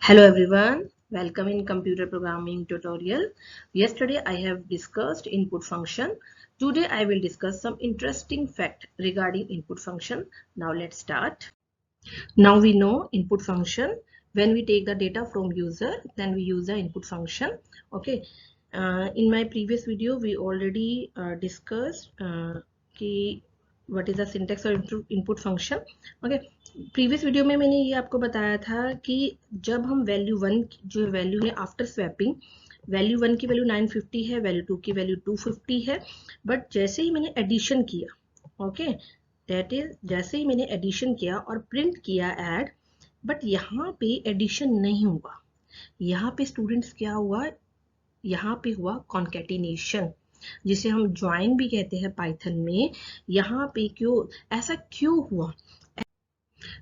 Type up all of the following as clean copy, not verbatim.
Hello everyone, welcome in computer programming tutorial. Yesterday I have discussed input function. Today I will discuss some interesting fact regarding input function. Now let's start. Now we know input function. When we take the data from user, then we use the input function. Okay. In my previous video we already discussed what is the syntax of input function. Okay. Previous video में मैंने ये आपको बताया था कि जब हम value 1 जो वैल्यू है आफ्टर स्वैपिंग, वैल्यू 1 की वैल्यू 950 है, वैल्यू 2 की वैल्यू 250 है, बट जैसे ही मैंने एडिशन किया, ओके, दैट इज जैसे ही मैंने एडिशन किया और प्रिंट किया ऐड, बट यहाँ पे एडिशन नहीं हुआ, यहाँ पे स्टूडेंट्स क्या हुआ, यहाँ पे हुआ कॉन्केटिनेशन, जिसे हम ज्वाइन भी कहते हैं पाइथन में। यहाँ पे ऐसा क्यों हुआ?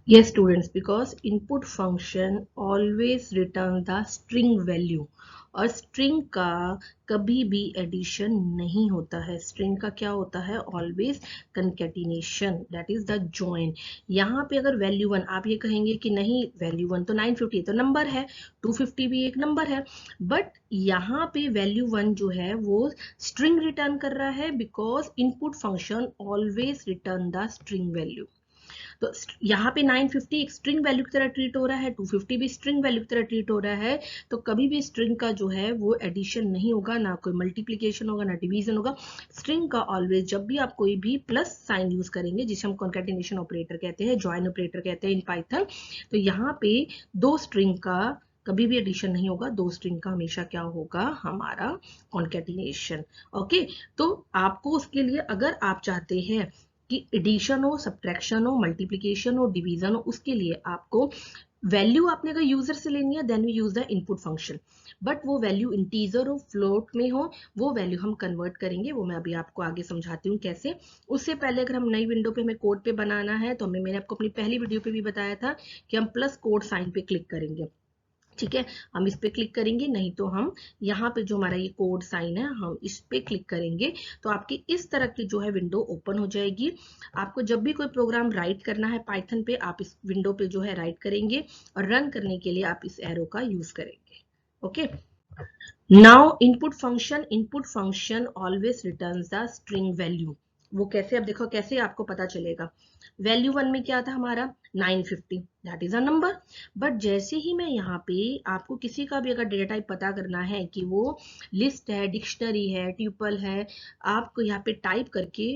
Yes students, because input function always return the string value और string का कभी भी एडिशन नहीं होता है। string का क्या होता है? always concatenation, that is the join। यहाँ पे अगर value 1 आप ये कहेंगे कि नहीं value 1 तो 950 तो नंबर है, 250 भी एक नंबर है, बट यहाँ पे value 1 जो है वो string रिटर्न कर रहा है because input function always return the string value। तो यहाँ पे 950 एक स्ट्रिंग वैल्यू की तरह ट्रीट हो रहा है, 250 भी स्ट्रिंग वैल्यू की तरह ट्रीट हो रहा है, तो कभी भी स्ट्रिंग का जो है वो एडिशन नहीं होगा, ना कोई मल्टीप्लीकेशन होगा, ना डिवीजन होगा। स्ट्रिंग का ऑलवेज जब भी आप कोई भी प्लस साइन यूज करेंगे, जिसे हम कॉन्केटिनेशन ऑपरेटर कहते हैं, ज्वाइन ऑपरेटर कहते हैं इन पाइथन, तो यहाँ पे दो स्ट्रिंग का कभी भी एडिशन नहीं होगा, दो स्ट्रिंग का हमेशा क्या होगा? हमारा कॉन्केटिनेशन। ओके, तो आपको उसके लिए अगर आप चाहते हैं कि एडिशन हो, सब्ट्रैक्शन हो, मल्टीप्लिकेशन हो, डिवीजन हो, उसके लिए आपको वैल्यू आपने अगर यूजर से लेनी है then we use the input function, but वो वैल्यू इंटीजर हो, फ्लोट में हो, वो वैल्यू हम कन्वर्ट करेंगे, वो मैं अभी आपको आगे समझाती हूँ कैसे। उससे पहले अगर हम नई विंडो पे हमें कोड पे बनाना है तो मैंने आपको अपनी पहली वीडियो पे भी बताया था कि हम प्लस कोड साइन पे क्लिक करेंगे, ठीक है, हम इस पे क्लिक करेंगे, नहीं तो हम यहाँ पे जो हमारा ये कोड साइन है हम इस पे क्लिक करेंगे, तो आपकी इस तरह की जो है विंडो ओपन हो जाएगी। आपको जब भी कोई प्रोग्राम राइट करना है पाइथन पे, आप इस विंडो पे जो है राइट करेंगे और रन करने के लिए आप इस एरो का यूज करेंगे। Okay, now input function always returns the string value. वो कैसे? अब देखो कैसे आपको पता चलेगा। वैल्यू 1 में क्या था हमारा? 950, that is a number, but जैसे ही मैं यहाँ पे आपको किसी का भी अगर डेटा टाइप पता करना है कि वो लिस्ट है, डिक्शनरी है, ट्यूपल है, आपको यहाँ पे टाइप करके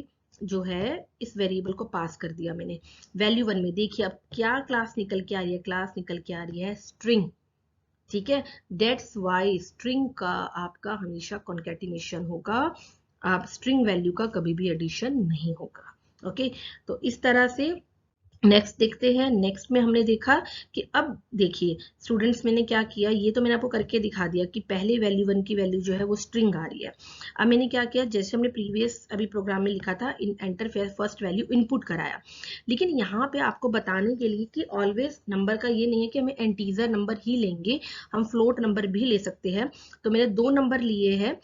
जो है इस वेरिएबल को पास कर दिया मैंने वैल्यू 1 में। देखिए अब क्या क्लास निकल के आ रही है? क्लास निकल के आ रही है स्ट्रिंग, ठीक है, दैट्स वाई स्ट्रिंग का आपका हमेशा कॉन्केटिनेशन होगा, आप स्ट्रिंग वैल्यू का कभी भी एडिशन नहीं होगा। ओके, तो इस तरह से नेक्स्ट देखते हैं। नेक्स्ट में हमने देखा कि अब देखिए स्टूडेंट्स मैंने क्या किया, ये तो मैंने आपको करके दिखा दिया कि पहले वैल्यू 1 की वैल्यू जो है वो स्ट्रिंग आ रही है। अब मैंने क्या किया, जैसे हमने प्रीवियस अभी प्रोग्राम में लिखा था, एंटर फर्स्ट वैल्यू इनपुट कराया, लेकिन यहाँ पे आपको बताने के लिए कि ऑलवेज नंबर का ये नहीं है कि हमें एंटीजर नंबर ही लेंगे, हम फ्लोट नंबर भी ले सकते हैं। तो मैंने दो नंबर लिए हैं,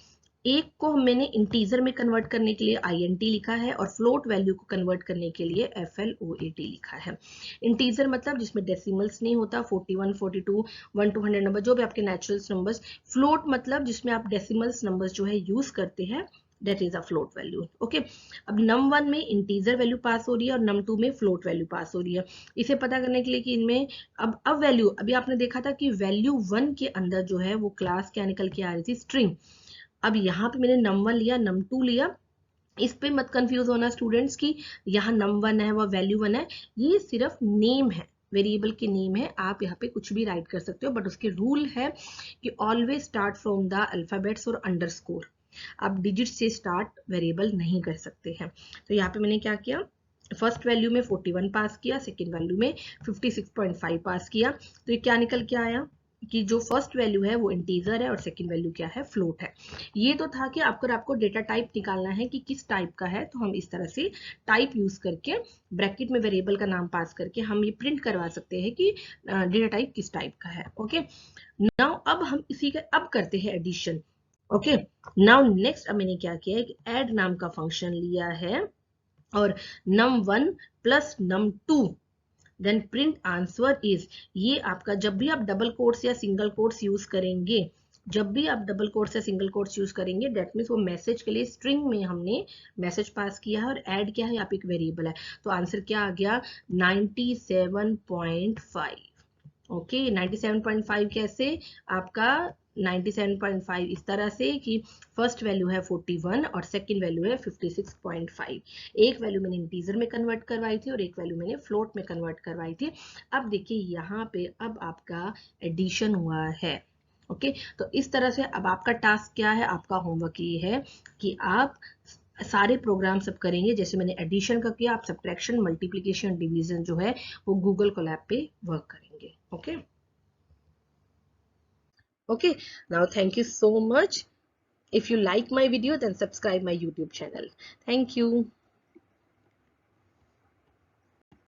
एक को मैंने इंटीजर में कन्वर्ट करने के लिए INT लिखा है और फ्लोट वैल्यू को कन्वर्ट करने के लिए FLOAT लिखा है। इंटीजर मतलब जिसमें डेसिमल्स नहीं होता, 41, 42, 1 to 100 नंबर, जो भी आपके नेचुरल्स नंबर्स। फ्लोट मतलब जिसमें आप डेसिमल्स नंबर्स जो है यूज करते हैं, that is a float value. Okay, अब num1 में इंटीजर वैल्यू पास हो रही है और num2 में फ्लोट वैल्यू पास हो रही है। इसे पता करने के लिए कि इनमें अब वैल्यू, अभी आपने देखा था कि वैल्यू 1 के अंदर जो है वो क्लास क्या निकल के आ रही थी? स्ट्रिंग। अब यहाँ पे मैंने num1 लिया, num2 लिया, इस पे मत कंफ्यूज होना स्टूडेंट्स की यहाँ num1 है वह वैल्यू 1 है, ये सिर्फ नेम है, वेरिएबल के नेम है, आप यहाँ पे कुछ भी राइट कर सकते हो, बट उसके रूल है कि always start from the alphabets और अंडरस्कोर, आप डिजिट से स्टार्ट वेरिएबल नहीं कर सकते हैं। तो यहाँ पे मैंने क्या किया, फर्स्ट वैल्यू में 41 पास किया, सेकेंड वैल्यू में 56.5 पास किया, तो ये क्या निकल के आया कि जो फर्स्ट वैल्यू है वो इंटीजर है और सेकंड वैल्यू क्या है? फ्लोट है। ये तो था कि आपको डेटा टाइप निकालना है कि किस टाइप का है, तो हम इस तरह से टाइप यूज करके ब्रैकेट में वेरिएबल का नाम पास करके हम ये प्रिंट करवा सकते हैं कि डेटा टाइप किस टाइप का है। ओके, नाउ अब हम इसी का अब करते हैं एडिशन। ओके, नाउ नेक्स्ट अब मैंने क्या किया है कि ऐड नाम का फंक्शन लिया है और num1 plus num2 then print answer is, ये आपका जब भी आप डबल कोट्स या सिंगल कोट्स यूज करेंगे, जब भी आप डबल कोट्स या सिंगल कोट्स यूज करेंगे, दैट मीन्स वो मैसेज के लिए स्ट्रिंग में हमने मैसेज पास किया है और ऐड किया है, यहाँ पे एक वेरिएबल है, तो आंसर क्या आ गया 97.5। ओके 97.5 कैसे आपका 97.5 इस तरह से कि फर्स्ट वैल्यू है 41 और सेकंड वैल्यू है 56.5। एक वैल्यू मैंने इंटीजर में कन्वर्ट करवाई थी और एक वैल्यू मैंने फ्लोट में कन्वर्ट करवाई थी। अब देखिए यहाँ पे अब आपका एडिशन हुआ है। ओके तो इस तरह से अब आपका टास्क क्या है, आपका होमवर्क ये है कि आप सारे प्रोग्राम सब करेंगे, जैसे मैंने एडिशन का किया, आप सब्ट्रैक्शन मल्टीप्लिकेशन डिवीजन जो है वो गूगल कोलैब पे वर्क करेंगे। Okay okay, now thank you so much. If you like my video, then subscribe my YouTube channel. Thank you.